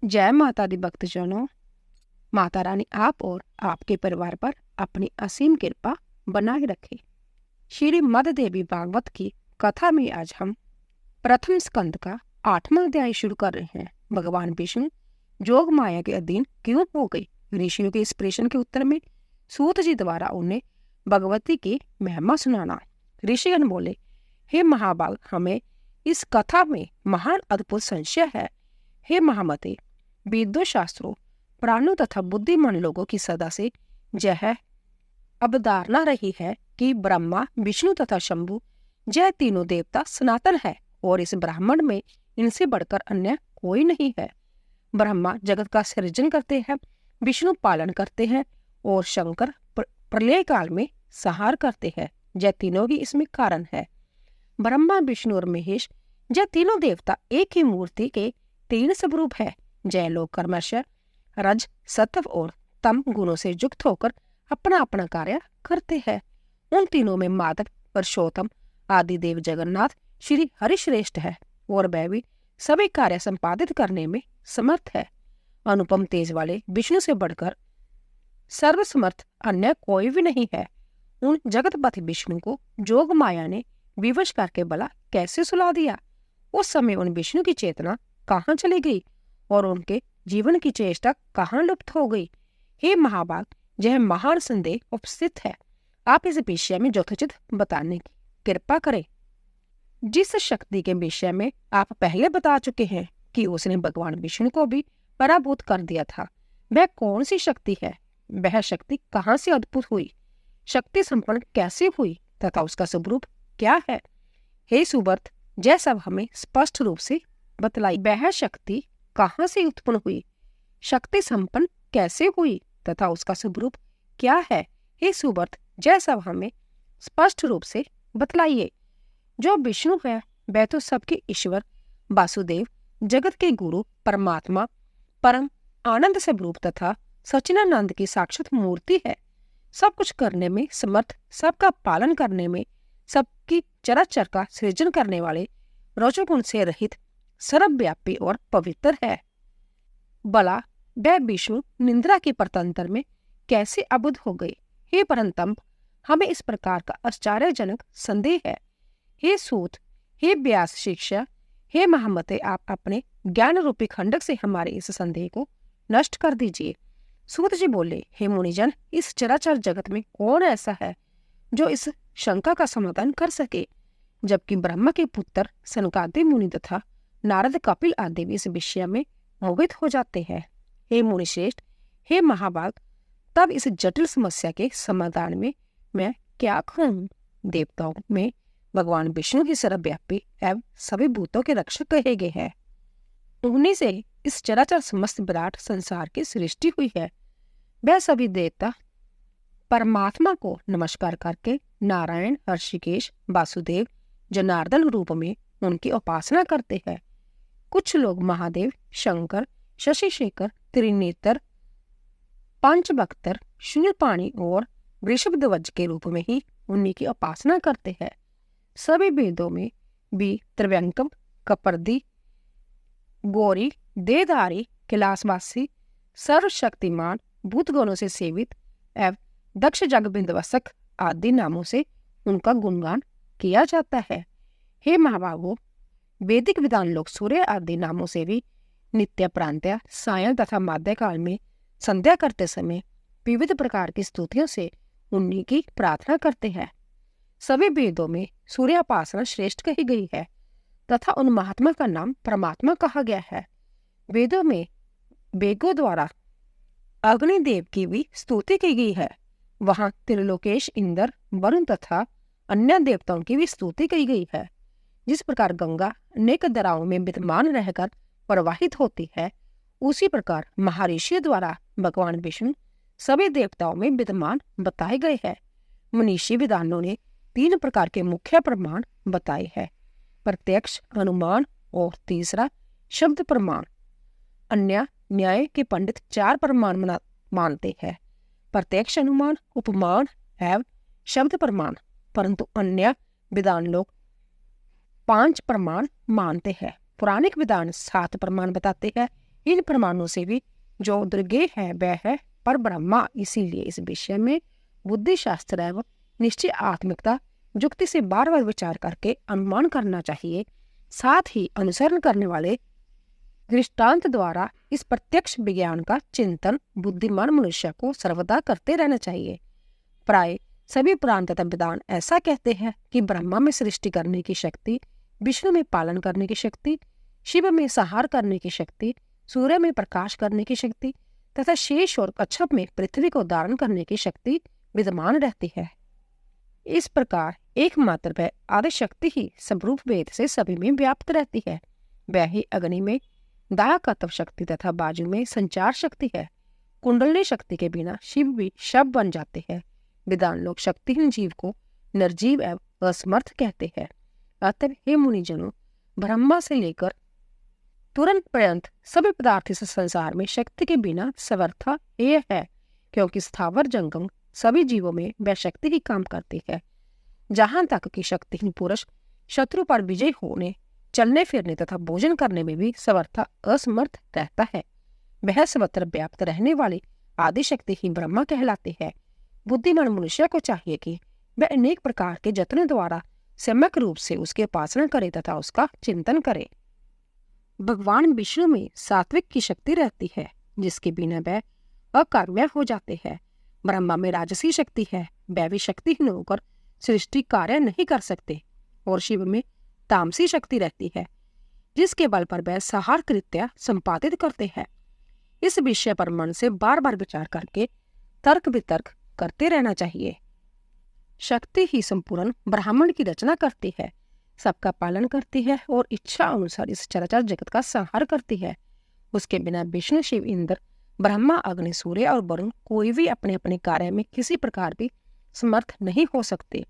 जय माता दी भक्तजनों। माता रानी आप और आपके परिवार पर अपनी असीम कृपा बनाए रखे। श्री मद देवी भागवत की कथा में आज हम प्रथम स्कंद का 8वां अध्याय शुरू कर रहे हैं। भगवान विष्णु जोग माया के अधीन क्यों हो गई? ऋषियों के इस प्रश्न के उत्तर में सूत जी द्वारा उन्हें भगवती की महिमा सुनाना। ऋषिगण बोले, हे महाभाग, हमें इस कथा में महान अद्भुत संशय है। हे महामते, वेदों, शास्त्रों, प्राणों तथा बुद्धिमान लोगों की सदा से यह अवधारणा रही है कि ब्रह्मा, विष्णु तथा शंभु यह तीनों देवता सनातन है और इस ब्रह्मांड में इनसे बढ़कर अन्य कोई नहीं है। ब्रह्मा जगत का सृजन करते हैं, विष्णु पालन करते हैं और शंकर प्रलय काल में संहार करते हैं। यह तीनों ही इसमें कारण है। ब्रह्मा, विष्णु और महेश यह तीनों देवता एक ही मूर्ति के तीन स्वरूप है। जय लोग कर्मश, रज, सत्व और तम गुणों से युक्त होकर अपना अपना कार्य करते हैं। उन तीनों में माधव, पुरुषोत्तम, आदिदेव जगन्नाथ, श्री हरिश्रेष्ठ है और वह भी सभी कार्य संपादित करने में समर्थ है। अनुपम तेज वाले विष्णु से बढ़कर सर्वसमर्थ अन्य कोई भी नहीं है। उन जगतपति विष्णु को जोग माया ने विवश करके भला कैसे सुला दिया? उस समय उन विष्णु की चेतना कहाँ चली गई और उनके जीवन की चेष्टा कहाँ लुप्त हो गई? हे महाभाग, यह महान संदेह उपस्थित है। आप इस विषय में यथोचित बताने की कृपा करें। जिस शक्ति के विषय में आप पहले बता चुके हैं कि उसने भगवान विष्णु को भी पराभूत कर दिया था, वह कौन सी शक्ति है? वह शक्ति कहाँ से अद्भुत हुई? शक्ति संपन्न कैसे हुई तथा उसका स्वरूप क्या है? हे सुवर्त, यह सब हमें स्पष्ट रूप से बतलाई। वह शक्ति कहाँ से उत्पन्न हुई, शक्ति संपन्न कैसे हुई तथा उसका स्वरूप क्या है? हे सुवर्त, यह सब हमें स्पष्ट रूप से बतलाइए। जो विष्णु है वह तो सबके ईश्वर, वासुदेव, जगत के गुरु, परमात्मा, परम आनंद स्वरूप तथा सच्चिदानंद की साक्षात मूर्ति है। सब कुछ करने में समर्थ, सबका पालन करने में, सबकी चराचर का सृजन करने वाले, रजोगुण से रहित, सर्वव्यापी और पवित्र है। भला वह विष्णु निंद्रा के परतंत्र में कैसे अबुध हो गई? हे परंतप, हमें इस प्रकार का आश्चर्यजनक संदेह है। हे सूत, हे व्यास शिष्य, हे महामते, आप अपने ज्ञान रूपी खंडक से हमारे इस संदेह को नष्ट कर दीजिए। सूत जी बोले, हे मुनिजन, इस चराचर जगत में कौन ऐसा है जो इस शंका का समाधान कर सके? जबकि ब्रह्मा के पुत्र सनकादि मुनि तथा नारद, कपिल आदि भी इस विषय में मोहित हो जाते हैं। हे मुनिश्रेष्ठ, हे महाभाग, तब इस जटिल समस्या के समाधान में मैं क्या कहूँ? देवताओं में भगवान विष्णु ही सर्वव्यापी एवं सभी भूतों के रक्षक कहे गए हैं। उन्हीं से इस चराचर समस्त विराट संसार की सृष्टि हुई है। वह सभी देवता परमात्मा को नमस्कार करके नारायण, ऋषिकेश, वासुदेव, जनार्दन रूप में उनकी उपासना करते हैं। कुछ लोग महादेव, शंकर, शशिशेखर, त्रिनेत्र, पंचभक्तर, शूलपाणी और वृषभध्वज के रूप में ही उन्हीं की उपासना करते हैं। सभी वेदों में भी त्रिव्यंकम, कपर्दी, गौरी, देहधारी, कैलाशवासी, सर्वशक्तिमान, भूतगणों से सेवित एवं दक्ष, जगबिंदवसक आदि नामों से उनका गुणगान किया जाता है। हे महाभागो, वैदिक विद्वान लोग सूर्य आदि नामों से भी नित्य, प्रांत्य, सायं तथा माध्य काल में संध्या करते समय विविध प्रकार की स्तुतियों से उन्हीं की प्रार्थना करते हैं। सभी वेदों में सूर्योपासना श्रेष्ठ कही गई है तथा उन महात्मा का नाम परमात्मा कहा गया है। वेदों में वेगों द्वारा अग्निदेव की भी स्तुति की गई है। वहां त्रिलोकेश, इंद्र, वरुण तथा अन्य देवताओं की भी स्तुति की गई है। जिस प्रकार गंगा अनेक दराओं में विद्यमान रहकर प्रवाहित होती है, उसी प्रकार महर्षियों द्वारा भगवान विष्णु सभी देवताओं में विद्यमान बताए गए हैं। मनीषी विद्वानों ने 3 प्रकार के मुख्य प्रमाण बताए हैं: प्रत्यक्ष, अनुमान और तीसरा शब्द प्रमाण। अन्य न्याय के पंडित 4 प्रमाण मानते हैं: प्रत्यक्ष, अनुमान, उपमान एवं शब्द प्रमाण। परंतु अन्य विद्वान लोग 5 प्रमाण मानते हैं। पुराणिक विद्वान 7 प्रमाण बताते हैं। इन प्रमाणों से भी जो दुर्गे है वह है पर ब्रह्मा। इसीलिए इस विषय में बुद्धि शास्त्र एवं निश्चय आत्मिकता युक्ति से बार बार विचार करके अनुमान करना चाहिए। साथ ही अनुसरण करने वाले दृष्टांत द्वारा इस प्रत्यक्ष विज्ञान का चिंतन बुद्धिमान मनुष्य को सर्वदा करते रहना चाहिए। प्राय सभी पुराण तथा विद्वान ऐसा कहते हैं कि ब्रह्मा में सृष्टि करने की शक्ति, विष्णु में पालन करने की शक्ति, शिव में संहार करने की शक्ति, सूर्य में प्रकाश करने की शक्ति तथा शेष और कच्छप में पृथ्वी को धारण करने की शक्ति विद्यमान रहती है। इस प्रकार एकमात्र वह आदि शक्ति ही समरूप वेद से सभी में व्याप्त रहती है। वह ही अग्नि में दाह तत्व शक्ति तथा बाजू में संचार शक्ति है। कुंडलनी शक्ति के बिना शिव भी शव बन जाते हैं। विद्वान लोग शक्तिहीन जीव को निर्जीव एवं असमर्थ कहते हैं। अतः हे मुनिजनों, ब्रह्मा से लेकर तुरंत पर्यंत सभी पदार्थ इस संसार में शक्ति के बिना समर्था यह है, क्योंकि स्थावर जंगम सभी जीवों में वह शक्ति ही काम करती है। जहां तक कि शक्तिहीन पुरुष शत्रु पर विजय होने, चलने फिरने तथा भोजन करने में भी समर्था असमर्थ रहता है, वह सर्वत्र व्याप्त रहने वाली आदि शक्ति ही ब्रह्मा कहलाती है। बुद्धिमान मनुष्य को चाहिए कि वह अनेक प्रकार के जतनों द्वारा सम्यक रूप से उसके उपासना करे तथा उसका चिंतन करे। भगवान विष्णु में सात्विक की शक्ति रहती है, जिसके बिना वह अकार्य हो जाते हैं। ब्रह्मा में राजसी शक्ति है, वह भी शक्तिहीन होकर सृष्टि कार्य नहीं कर सकते। और शिव में तामसी शक्ति रहती है, जिसके बल पर वह संहार कृत्य संपादित करते हैं। इस विषय पर मन से बार बार विचार करके तर्क वितर्क करते रहना चाहिए। शक्ति ही संपूर्ण ब्राह्मण की रचना करती है, सबका पालन करती है और इच्छा अनुसार इस चराचर जगत का संहार करती है। उसके बिना विष्णु, शिव, इंद्र, ब्रह्मा, अग्नि, सूर्य और वरुण कोई भी अपने अपने कार्य में किसी प्रकार भी समर्थ नहीं हो सकते।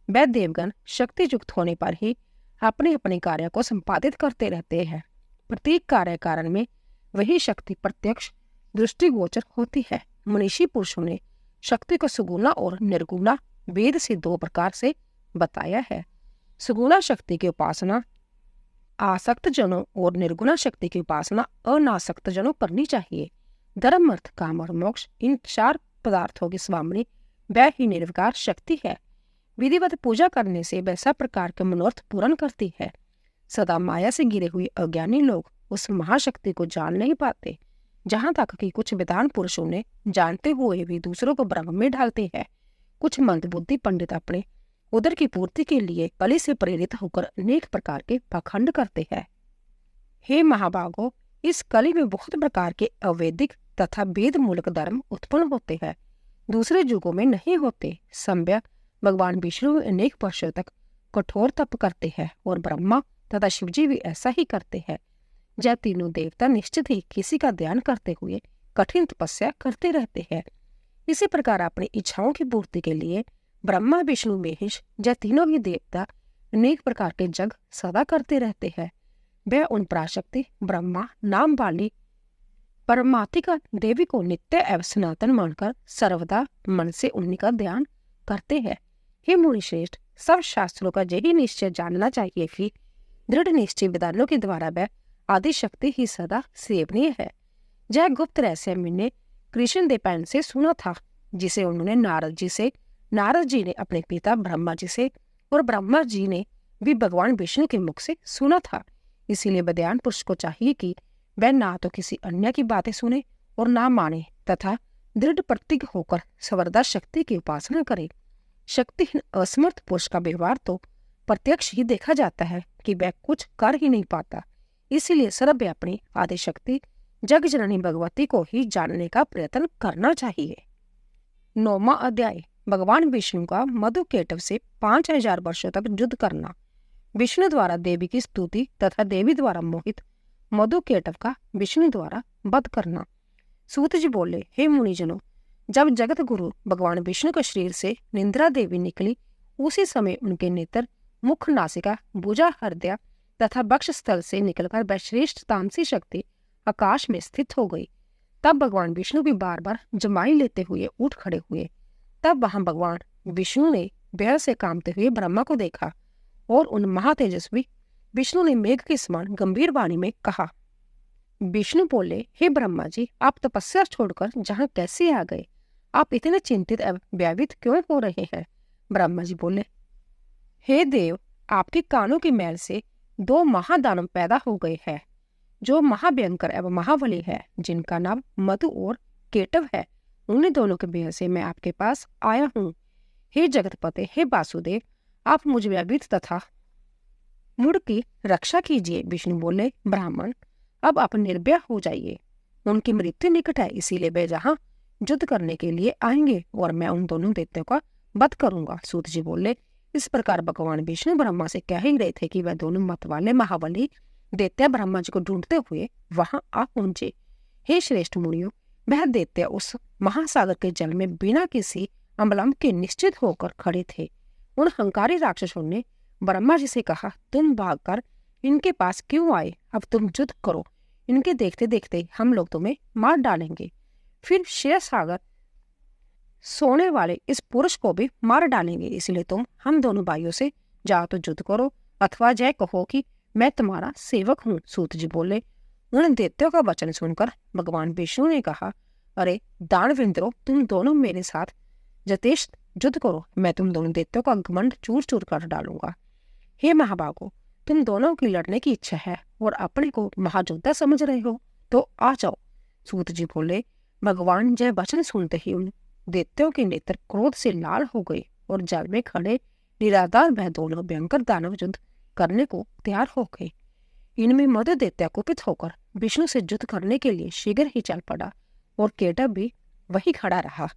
वह देवगण शक्ति युक्त होने पर ही अपने अपने कार्य को संपादित करते रहते हैं। प्रत्येक कार्य कारण में वही शक्ति प्रत्यक्ष दृष्टिगोचर होती है। मनीषी पुरुषों ने शक्ति को सुगुणा और निर्गुणा वेद से दो प्रकार से बताया है। सुगुणा शक्ति की उपासना आसक्त जनों और निर्गुणा शक्ति की उपासना अनासक्त जनों करनी चाहिए। धर्म, अर्थ, काम और मोक्ष, इन चार पदार्थों की स्वामिनी वह ही निर्विकार शक्ति है। विधिवत पूजा करने से वह सब प्रकार के मनोरथ पूर्ण करती है। सदा माया से घिरे हुए अज्ञानी लोग उस महाशक्ति को जान नहीं पाते। जहां तक कि कुछ विद्वान पुरुषों ने जानते हुए भी दूसरों को भ्रम में डालते हैं। कुछ मंदबुद्धि पंडित अपने उदर की पूर्ति के लिए कली से प्रेरित होकर अनेक प्रकार के पाखंड करते हैं। हे महाभागो, इस कली में बहुत प्रकार के अवैदिक तथा वेद मूलक धर्म उत्पन्न होते हैं, दूसरे युगों में नहीं होते। सम्य भगवान विष्णु अनेक वर्षों तक कठोर तप करते हैं और ब्रह्मा तथा शिवजी भी ऐसा ही करते हैं। यह तीनों देवता निश्चित ही किसी का ध्यान करते हुए कठिन तपस्या करते रहते हैं। इसी प्रकार अपनी इच्छाओं की पूर्ति के लिए ब्रह्मा, विष्णु, महेश यह तीनों ही देवता अनेक प्रकार के जग सदा करते रहते हैं। वह उन पराशक्ति ब्रह्मा नाम वाली परमात्मिका देवी को नित्य एवं सनातन मानकर सर्वदा मन से उन्हीं का ध्यान करते हैं। हे मुनि श्रेष्ठ, सब शास्त्रों का यही निश्चय जानना चाहिए कि दृढ़ निश्चय विद्वानों के द्वारा वह आदि शक्ति ही सदा सेवनीय है। यह गुप्त रहस्य मैंने कृष्ण देवपायन से सुना था, जिसे उन्होंने नारद जी ने अपने पिता ब्रह्मा जी से और ब्रह्मा जी ने भी भगवान विष्णु के मुख से सुना था। इसीलिए विद्वान पुरुष को चाहिए कि वह ना तो किसी अन्य की बातें सुने और ना माने तथा दृढ़ प्रतिज्ञ होकर सर्वदा शक्ति की उपासना करे। शक्तिहीन असमर्थ पुरुष का व्यवहार तो प्रत्यक्ष ही देखा जाता है कि वह कुछ कर ही नहीं पाता। इसीलिए सर्वव्यापिनी आदि शक्ति जग जननी भगवती को ही जानने का प्रयत्न करना चाहिए। 9वां अध्याय, भगवान विष्णु का मधुकेटव से 5000 वर्षों तक युद्ध करना। विष्णु द्वारा देवी की स्तुति तथा देवी द्वारा मोहित मधुकेटव का विष्णु द्वारा वध करना। सूत जी बोले, हे मुनिजनों, जब जगत गुरु भगवान विष्णु के शरीर से निंद्रा देवी निकली, उसी समय उनके नेत्र, मुख, नासिका, भुजा, हृदय तथा वक्ष स्थल से निकलकर वह श्रेष्ठ तामसी शक्ति आकाश में स्थित हो गई। तब भगवान विष्णु भी बार बार जमाई लेते हुए उठ खड़े हुए। तब वहां भगवान विष्णु ने भय से कांपते हुए ब्रह्मा को देखा और उन महातेजस्वी विष्णु ने मेघ के समान गंभीर वाणी में कहा, विष्णु बोले, हे ब्रह्मा जी, आप तपस्या छोड़कर जहाँ कैसे आ गए? आप इतने चिंतित एवं व्यथित क्यों हो रहे हैं? ब्रह्मा जी बोले, हे देव, आपके कानों की मैल से 2 महादानव पैदा हो गए हैं, जो महाभयंकर एवं महाबली है, जिनका नाम मधु और केटव है। उन्हीं दोनों के भेष से मैं आपके पास आया हूँ। हे जगतपते, हे वासुदेव, आप मुझ व्यथित तथा मूढ़ की रक्षा कीजिए। विष्णु बोले, ब्राह्मण, अब आप निर्भय हो जाइए। उनकी मृत्यु निकट है, इसीलिए वे जहाँ युद्ध करने के लिए आएंगे और मैं उन दोनों दैत्यों का वध करूंगा। सूत जी बोले, इस प्रकार भगवान विष्णु ब्रह्मा से कह ही रहे थे कि वह दोनों मत वाले महाबली दैत्य ब्रह्मा जी को ढूंढते हुए वहां आ पहुंचे। हे श्रेष्ठ मुनियों, वह दैत्य उस महासागर के जल में बिना किसी अमलम के निश्चित होकर खड़े थे। उन हंकारी राक्षसों ने ब्रह्मा जी से कहा, तुम भागकर इनके पास क्यों आए? अब तुम युद्ध करो, इनके देखते देखते हम लोग तुम्हें मार डालेंगे। फिर क्षीर सागर सोने वाले इस पुरुष को भी मार डालेंगे, इसलिए तुम हम दोनों भाइयों से जाओ तो युद्ध करो, अथवा जय कहो कि मैं तुम्हारा सेवक हूँ। सूत जी बोले, उन दैत्यों का वचन सुनकर भगवान विष्णु ने कहा, अरे दानवेंद्रो, तुम दोनों मेरे साथ जतेश युद्ध करो, मैं तुम दोनों दैत्यों का घमंड चूर चूर कर डालूंगा। हे महाबागो, तुम दोनों की लड़ने की इच्छा है और अपने को महायोद्धा समझ रहे हो, तो आ जाओ। सूत जी बोले, भगवान जय वचन सुनते ही उन दैत्यों के नेत्र क्रोध से लाल हो गए और जल में खड़े निराधार वह दोनों भयंकर दानव युद्ध करने को तैयार हो गए। इनमें मधु दैत्य कुपित होकर विष्णु से युद्ध करने के लिए शीघ्र ही चल पड़ा और केटव भी वही खड़ा रहा।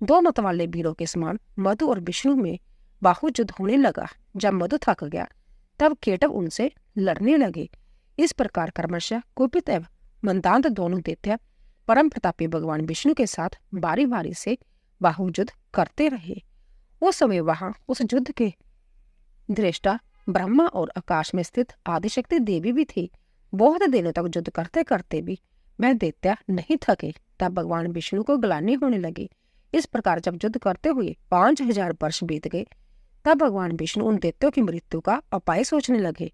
2 मत वाले वीरों के समान मधु और विष्णु में बाहु युद्ध होने लगा। जब मधु थक गया तब केटव उनसे लड़ने लगे। इस प्रकार क्रमशः कुपित एवं मंदांत दोनों दैत्य परम प्रतापी भगवान विष्णु के साथ बारी बारी से बाहु युद्ध करते रहे। उस समय वहां उस युद्ध के दृष्टा ब्रह्मा और आकाश में स्थित आदिशक्ति देवी भी थी। बहुत दिनों तक युद्ध करते करते भी वह दैत्य नहीं थके। तब भगवान विष्णु को ग्लानि होने लगी। इस प्रकार जब युद्ध करते हुए 5000 वर्ष बीत गए, तब भगवान विष्णु उन दैत्यों की मृत्यु का उपाय सोचने लगे।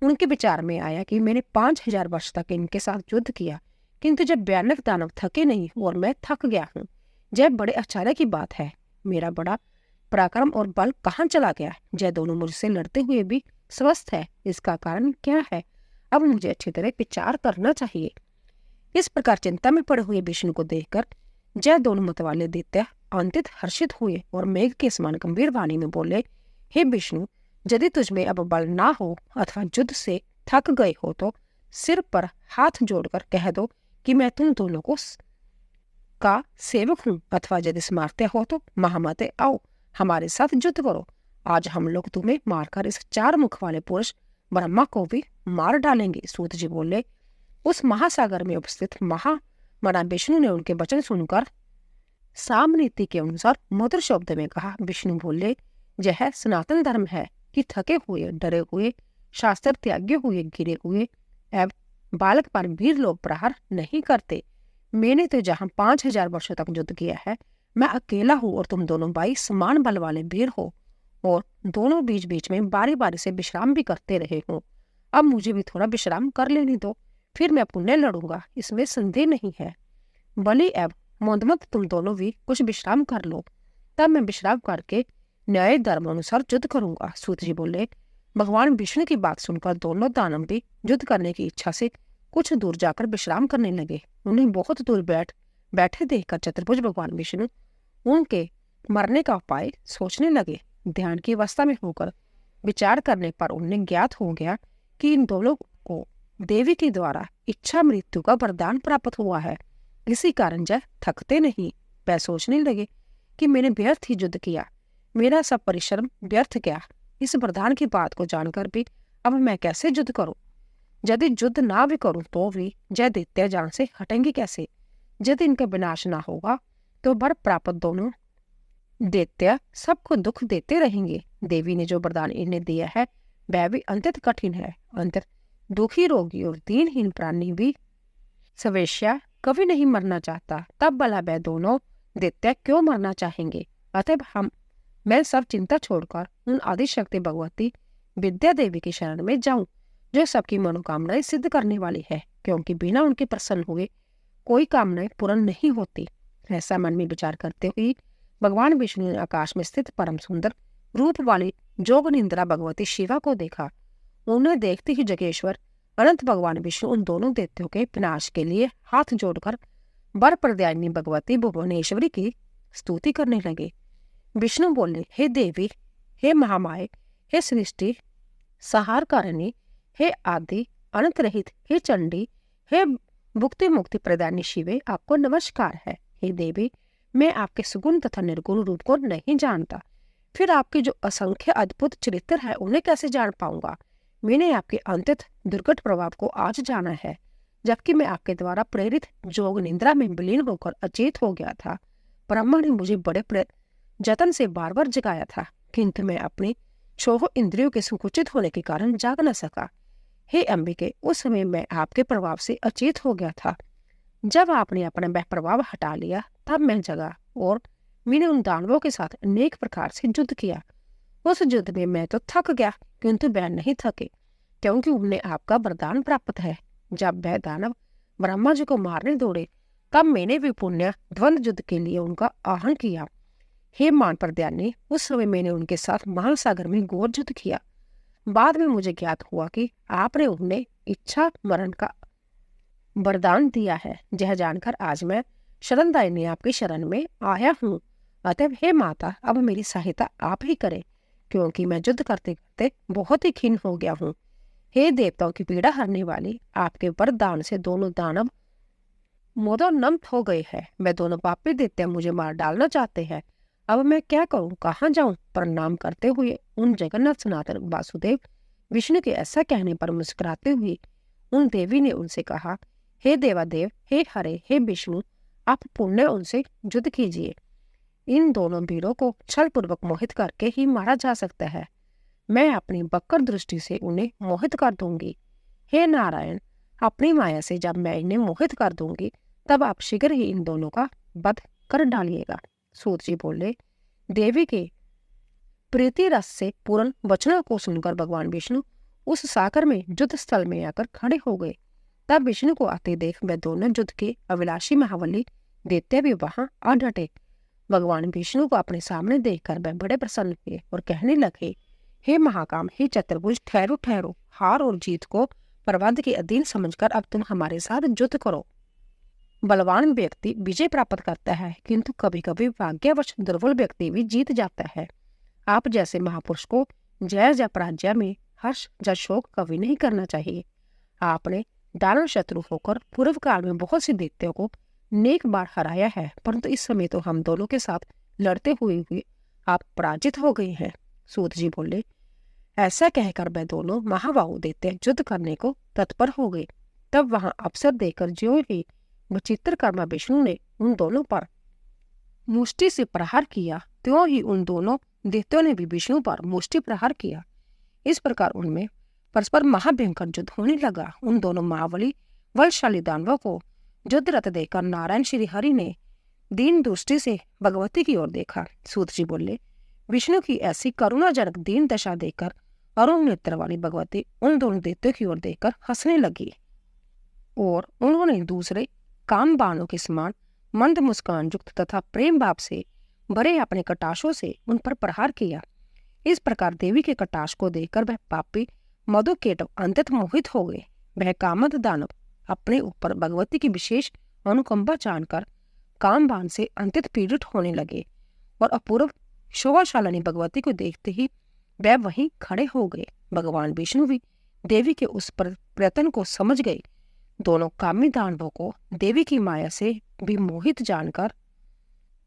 उनके विचार में आया कि मैंने 5000 वर्ष तक इनके साथ युद्ध किया, किंतु जब भयानक दानव थके नहीं और मैं थक गया हूँ, जब बड़े अचानक की बात है, मेरा बड़ा पराक्रम और बल कहाँ चला गया? जय दोनों मुझसे लड़ते हुए भी स्वस्थ है, इसका कारण क्या है? अब मुझे अच्छी तरह विचार करना चाहिए। इस प्रकार चिंता में पड़े हुए विष्णु को देखकर जय दोनों मत वाले दैत्य अंतित हर्षित हुए और मेघ के समान गंभीर वाणी में बोले, हे विष्णु, यदि तुझमें अब बल ना हो अथवा युद्ध से थक गए हो तो सिर पर हाथ जोड़कर कह दो कि मैं तुम दोनों को का सेवक हूँ, अथवा यदि स्मारते हो तो महामते आओ, हमारे साथ युद्ध करो। आज हम लोग तुम्हें मारकर इस 4 मुख वाले पुरुष ब्रह्मा को भी मार डालेंगे। सूत जी बोले, उस महासागर में उपस्थित महामना विष्णु ने उनके वचन सुनकर सामनीति के अनुसार मधुर शब्द में कहा। विष्णु बोले, यह सनातन धर्म है कि थके हुए, डरे हुए, शास्त्र त्यागे हुए, गिरे हुए एवं बालक पर वीर लोग प्रहार नहीं करते। मैंने तो जहाँ 5000 वर्षों तक युद्ध किया है, मैं अकेला हूँ और तुम दोनों भाई समान बल वाले वीर हो और दोनों बीच बीच में बारी बारी से विश्राम भी करते रहे हो। अब मुझे भी थोड़ा विश्राम कर लेने दो, फिर मैं पुण्य लड़ूंगा, इसमें संदेह नहीं है। बलि एवं मोदमत तुम दोनों भी कुछ विश्राम कर लो, तब मैं विश्राम करके न्याय धर्म अनुसार युद्ध करूंगा। सूत जी बोले, भगवान विष्णु की बात सुनकर दोनों दानव भी युद्ध करने की इच्छा से कुछ दूर जाकर विश्राम करने लगे। उन्हें बहुत दूर बैठे देखकर चतुर्भुज भगवान विष्णु उनके मरने का उपाय सोचने लगे। ध्यान की अवस्था में होकर विचार करने पर उन्हें ज्ञात हो गया कि इन दोनों को देवी के द्वारा इच्छा मृत्यु का वरदान प्राप्त हुआ है। इसी कारण जय थकते नहीं। वह सोचने लगे कि मैंने व्यर्थ ही युद्ध किया, मेरा सब परिश्रम व्यर्थ गया। इस वरदान की बात को जानकर भी अब मैं कैसे युद्ध करूं? यदि युद्ध ना भी करूं तो भी जय दैत्य जान से हटेंगे कैसे? यदि इनका विनाश ना होगा तो वर प्राप्त दोनों दैत्य सबको दुख देते रहेंगे। देवी ने जो वरदान इन्हें दिया है वह भी अंत्यत कठिन है। अंतर दुखी, रोगी और दीनहीन प्राणी भी सवेश्या कभी नहीं मरना चाहता, तब भला वह दोनों दैत्य क्यों मरना चाहेंगे? अतः मैं सब चिंता छोड़कर उन आदिशक्ति भगवती विद्या देवी की शरण में जाऊं। जो सबकी मनोकामनाएं सिद्ध करने वाली है, क्योंकि बिना उनके प्रसन्न हुए कोई कामनाएं पूर्ण नहीं होती। ऐसा मन में विचार करते हुए भगवान विष्णु ने आकाश में स्थित परम सुंदर रूप वाली जोग निंद्रा भगवती शिवा को देखा। उन्हें देखते ही जगेश्वर अनंत भगवान विष्णु उन दोनों दैत्यों के विनाश के लिए हाथ जोड़कर वर प्रदायिनी भगवती भुवनेश्वरी की स्तुति करने लगे। विष्णु बोले, हे देवी, हे महामाये, हे सृष्टि संहारकारिणी, हे आदि अनंत रहित, हे चंडी, हे भुक्ति मुक्ति प्रदायिनी शिवे, आपको नमस्कार है। हे देवी, मैं आपके सुगुण तथा निर्गुण रूप को नहीं जानता, फिर आपके जो असंख्य अद्भुत चरित्र है उन्हें कैसे जान पाऊंगा। मैंने आपके अंतत दुर्घट प्रभाव को आज जाना है, जबकि मैं आपके द्वारा प्रेरित जोग निंद्रा में विलीन होकर अचेत हो गया था। ब्रह्मा ने मुझे बड़े जतन से बार बार जगाया था, किंतु मैं अपनी छोह इंद्रियों के संकुचित होने के कारण जाग न सका। हे अंबिके, उस समय मैं आपके प्रभाव से अचेत हो गया था। जब आपने अपना वह प्रभाव हटा लिया तब मैं जगा और मैंने उन दानवों के साथ अनेक प्रकार से युद्ध किया। उस युद्ध में मैं तो थक गया, किंतु वह नहीं थके, क्योंकि उन्हें आपका वरदान प्राप्त है। जब वह दानव ब्रह्मा जी को मारने दौड़े तब मैंने भी पुण्य द्वंद्व युद्ध के लिए उनका आह्वान किया। हे मान प्रदायिनी, उस समय मैंने उनके साथ महासागर में घोर युद्ध किया। बाद में मुझे ज्ञात हुआ कि आपने उन्हें इच्छा मरण का वरदान दिया है। यह जानकर आज मैं शरणदायिनी आपकी शरण में आया हूँ। अतः हे माता, अब मेरी सहायता आप ही करें, क्योंकि मैं युद्ध करते करते बहुत ही खिन्न हो गया हूँ। हे देवताओं की पीड़ा हरने वाली, आपके वरदान से दोनों दानव मोदोन्मत्त हो गए हैं। मैं दोनों पापी दैत्य मुझे मार डालना चाहते हैं। अब मैं क्या करूं, कहाँ जाऊं। प्रणाम करते हुए उन जगन्नाथ सनातन वासुदेव विष्णु के ऐसा कहने पर मुस्कुराते हुए उन देवी ने उनसे कहा, हे देवादेव, हे हरे, हे विष्णु, आप पुण्य उनसे युद्ध कीजिए। इन दोनों वीरों को छल पूर्वक मोहित करके ही मारा जा सकता है। मैं अपनी बक्कर दृष्टि से उन्हें मोहित कर दूंगी। हे नारायण, अपनी माया से जब मैं इन्हें मोहित कर दूंगी तब आप शीघ्र ही इन दोनों का वध कर डालिएगा। सूत जी बोले, देवी के प्रीति रस से पूर्ण वचनों को सुनकर भगवान विष्णु उस सागर में युद्ध स्थल में आकर खड़े हो गए। तब विष्णु को आते देख वे दोनों युद्ध के अभिलाषी महाबली दैत्य भी वहां आ डटे। भगवान विष्णु को अपने सामने देखकर वे बड़े प्रसन्न हुए और कहने लगे, हे महाकाम, हे चतुर्भुज, ठहरो ठहरो। हार और जीत को प्रबंध के अधीन समझकर अब तुम हमारे साथ युद्ध करो। बलवान व्यक्ति विजय प्राप्त करता है, किंतु कभी कभी भाग्यवश दुर्बल व्यक्ति भी जीत जाता है। आप जैसे महापुरुष को जय या पराजय में हर्ष या शोक कभी नहीं करना चाहिए। आपने दानव शत्रु होकर पूर्व काल में बहुत से दैत्यों को नेक बार हराया है, परंतु इस समय तो हम दोनों के साथ लड़ते हुए आप पराजित हो गए हैं। सूत जी बोले, ऐसा कहकर वे दोनों महाबाहु दैत्य युद्ध करने को तत्पर हो गए। तब वहां अवसर देकर ज्यों ही विचित्रकर्मा विष्णु ने उन दोनों पर मुष्टि से प्रहार किया, त्यों ही उन दोनों दैत्यों ने भी विष्णु पर मुष्टि प्रहार किया। इस प्रकार उनमें परस्पर महाभयंकर युद्ध होने लगा। उन दोनों महाबली बलशाली दानवों को युद्ध रत देखकर नारायण श्री हरि ने दीन दृष्टि से भगवती की ओर देखा। सूत जी बोले, विष्णु की ऐसी करुणाजनक दीन दशा देखकर अरुण नेत्र वाली भगवती उन दोनों दैत्यों की ओर देखकर हंसने लगी और उन्होंने दूसरे काम बाणों के समान मंद मुस्कान युक्त तथा प्रेम भाव से भरे अपने कटाशों से उन पर प्रहार किया। इस प्रकार देवी के कटाश को देखकर वह पापी मधुकेटव अंतत मोहित हो गए। वह कामद दानव अपने ऊपर भगवती की विशेष अनुकंपा जानकर कामबान से अंतित पीड़ित होने लगे और अपूर्व शोभाशालिनी भगवती को देखते ही वह वहीं खड़े हो गए। भगवान विष्णु भी देवी के उस प्रयत्न को समझ गए। दोनों कामी दानवों को देवी की माया से भी मोहित जानकर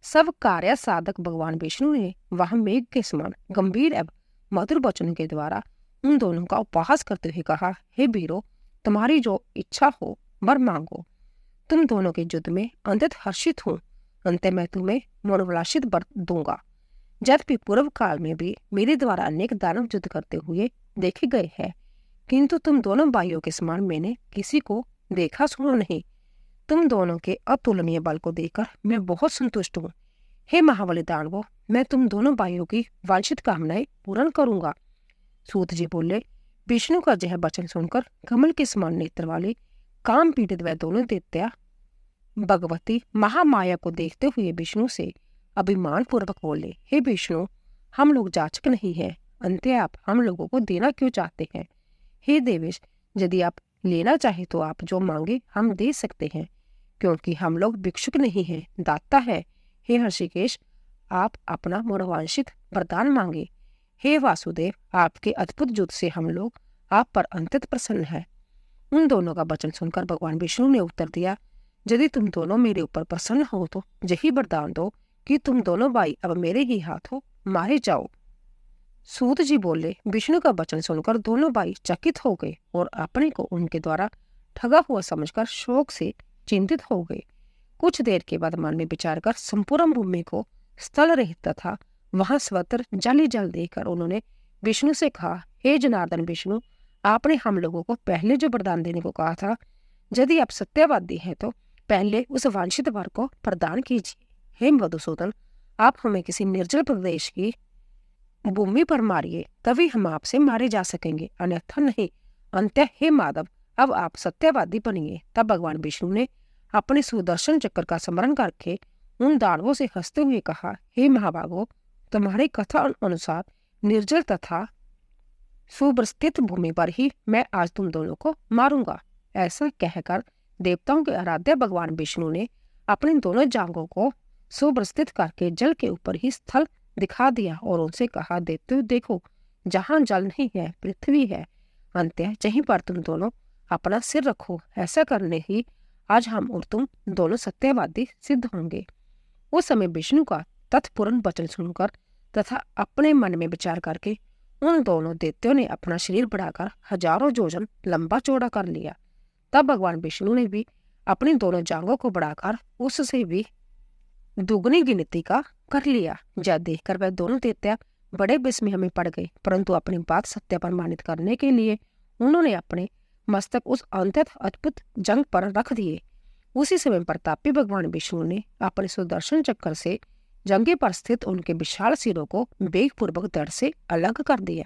सब कार्य साधक भगवान विष्णु ने वहां मेघ के समान गंभीर एवं मधुर वचनों के द्वारा उन दोनों का उपहास करते हुए कहा, हे वीरों, तुम्हारी जो इच्छा हो वर मांगो। तुम दोनों के युद्ध में अंतत हर्षित हूँ। अंत मैं तुम्हें मनोल्लासित वर दूंगा। यद्यपि पूर्व काल में भी मेरे द्वारा अनेक दानव युद्ध करते हुए देखे गए हैं, किंतु तुम दोनों भाइयों के समान मैंने किसी को देखा सुना नहीं। तुम दोनों के अतुलनीय बल को देखकर मैं बहुत संतुष्ट हूँ। हे महाबली दानवों, मैं तुम दोनों भाइयों की वांछित कामनाएं पूर्ण करूंगा। सूत जी बोले, विष्णु का यह वचन सुनकर कमल के समान नेत्र वाले काम पीड़ित वह दोनों दैत्या भगवती महामाया को देखते हुए विष्णु से अभिमान पूर्वक बोले, हे विष्णु, हम लोग जाचक नहीं हैं, अंत आप हम लोगों को देना क्यों चाहते हैं? हे देवेश, यदि आप लेना चाहे तो आप जो मांगे हम दे सकते हैं, क्योंकि हम लोग भिक्षुक नहीं हैं, दाता है। हे ऋषिकेश, आप अपना मनोवांछित वरदान मांगे। हे वासुदेव, आपके अद्भुत युद्ध से हम लोग आप पर अंतत प्रसन्न है। उन दोनों का वचन सुनकर भगवान विष्णु ने उत्तर दिया, यदि तुम दोनों मेरे ऊपर प्रसन्न हो तो यही वरदान दो कि तुम दोनों भाई अब मेरे ही हाथों मारे जाओ। सूत जी बोले, विष्णु का वचन सुनकर दोनों भाई चकित हो गए और अपने को उनके द्वारा ठगा हुआ समझकर शोक से चिंतित हो गए। कुछ देर के बाद मन में विचार कर संपूर्ण भूमि को स्थल रहित तथा वहां स्वतर जल ही जल देखकर उन्होंने विष्णु से कहा, हे जनार्दन विष्णु, आपने हम लोगों को पहले जो वरदान देने को कहा था, यदि आप सत्यवादी हैं तो पहले उस वांछित वर को प्रदान कीजिए। हे मधुसूदन, आप हमें किसी निर्जल प्रदेश की भूमि पर मारिए, तभी हम आपसे मारे जा सकेंगे, अन्यथा नहीं। अंत्य हे माधव, अब आप सत्यवादी बनिए। तब भगवान विष्णु ने अपने सुदर्शन चक्र का स्मरण करके उन दानवों से हंसते हुए कहा, हे महाभागो, तुम्हारी कथा अनुसार निर्जल तथा सुव्यवस्थित भूमि पर ही मैं आज तुम दोनों को मारूंगा। ऐसा कहकर देवताओं के आराध्य भगवान विष्णु ने अपने दोनों जांघों को सुव्यवस्थित करके जल के ऊपर ही स्थल दिखा दिया और उनसे कहा, देते देखो, जहां जल नहीं है पृथ्वी है, अंत्य जहीं पर तुम दोनों अपना सिर रखो। ऐसा करने ही आज हम और तुम दोनों सत्यवादी सिद्ध होंगे। उस समय विष्णु का तत्पूर्ण वचन सुनकर तथा अपने मन में विचार करके उन दोनों दैत्यों ने अपना शरीर बढ़ाकर हजारों योजन लंबा चौड़ा कर लिया। तब भगवान विष्णु ने भी अपनी दोनों जांघों को बढ़ाकर उससे भी दुगनी गिनती का कर लिया। यह देखकर वह दोनों दैत्य बड़े विस्मय में पड़ गए, परंतु अपनी बात सत्य प्रमाणित करने के लिए उन्होंने अपने मस्तक उस अत्यंत अद्भुत जंग पर रख दिए। उसी समय प्रतापी भगवान विष्णु ने अपने सुदर्शन चक्र से जंगे पर स्थित उनके विशाल सिरों को वेगपूर्वक दड़ से अलग कर दिया।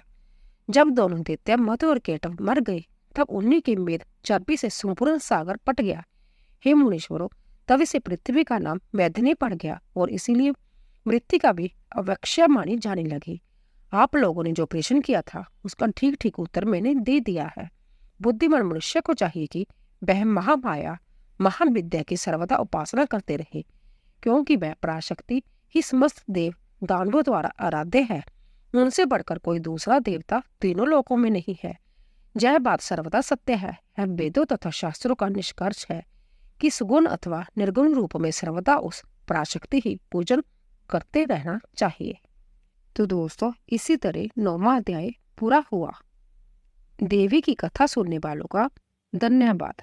जब दोनों दैत्य मधु और केटव मर गए, तब उन्हीं के मेद चर्बी से संपूर्ण सागर पट गया। हे मुनीश्वरों, तभी से पृथ्वी का नाम मैथिनी पड़ गया और इसीलिए मृत्तिका भी अवक्ष्या मानी जाने लगी। आप लोगों ने जो प्रश्न किया था उसका ठीक ठीक उत्तर मैंने दे दिया है। बुद्धिमान मनुष्य को चाहिए कि वह महामाया महाविद्या की सर्वदा उपासना करते रहे, क्योंकि वह पराशक्ति ही समस्त देव दानवों द्वारा आराध्य है। उनसे बढ़कर कोई दूसरा देवता तीनों लोकों में नहीं है। यह बात सर्वदा सत्य है। यह वेदों तथा शास्त्रों का निष्कर्ष है कि सुगुण अथवा निर्गुण रूप में सर्वदा उस पराशक्ति ही पूजन करते रहना चाहिए। तो दोस्तों, इसी तरह 9वां अध्याय पूरा हुआ। देवी की कथा सुनने वालों का धन्यवाद।